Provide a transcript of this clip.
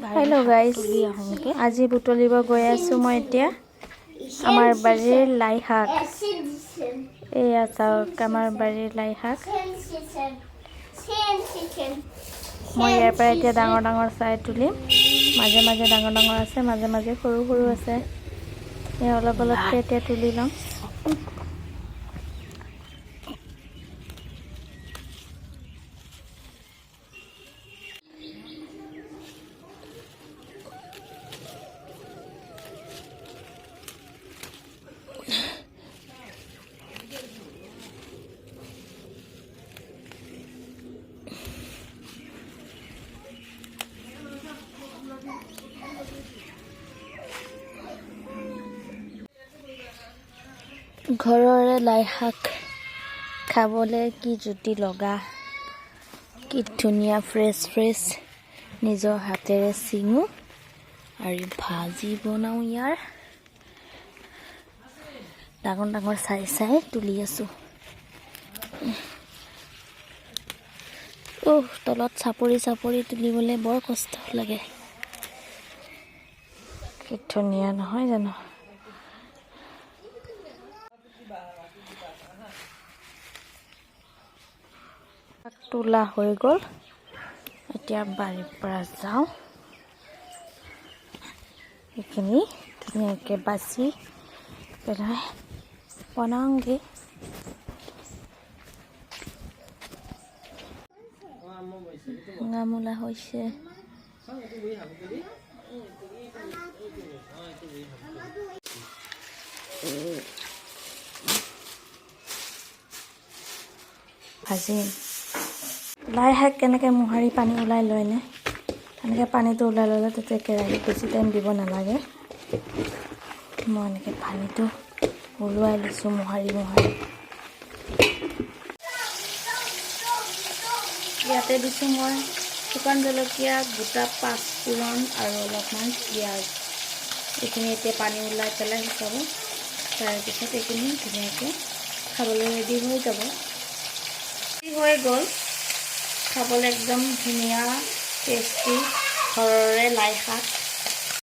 Hello guys, আজি বুটলিব গৈ আছো মই এতিয়া আমাৰ বাৰীৰ লাই শাক এয়া চাওক আমাৰ বাৰীৰ লাই শাক মই ইয়াৰ পৰা এতিয়া ডাঙৰ ডাঙৰ চাই তুলিম মাজে মাজে ডাঙৰ ডাঙৰ আছে মাজে মাজে সৰু সৰু আছে এই অলপ অলপকৈ এতিয়া তুলি লম ঘৰৰে লাই শাক খাবলৈ কি জুতি লগা কি ধুনীয়া ফ্ৰেছ ফ্ৰেছ নিজৰ হাতেৰে চিঙো আৰু ভাজি বনাও ইয়াৰ ডাঙৰ ডাঙৰ চাই চাই তুলি আছো তলত চাপৰি চাপৰি তুলিবলৈ বৰ কষ্ট লাগে কি ধুনীয়া নহয় জানো তোলা হৈ গ'ল এতিয়া বাৰীৰ পৰা যাওঁ এইখিনি ধুনীয়াকৈ বাছি পেলাই বনাওঁগৈ গামোলা হৈছে ভাজি লাই শাক কেনেকৈ মোহাৰি পানী ওলাই লয়নে এনেকৈ পানীটো ওলাই ল'লে তেতিয়া কেৰাহীত বেছি টাইম দিব নালাগে মই এনেকৈ পানীটো ওলোৱাই লৈছোঁ মোহাৰি মোহাৰি ইয়াতে দিছোঁ মই শুকান জলকীয়া গোটা পাঁচফোৰণ আৰু অলপমান পিঁয়াজ এইখিনি এতিয়া পানী ওলাই পেলাই শুকাব তাৰপিছত এইখিনি ধুনীয়াকৈ খাবলৈ ৰেডি হৈ যাব হৈ গ'ল খাবলৈ একদম ধুনীয়া টেষ্টি ঘৰৰে লাই শাক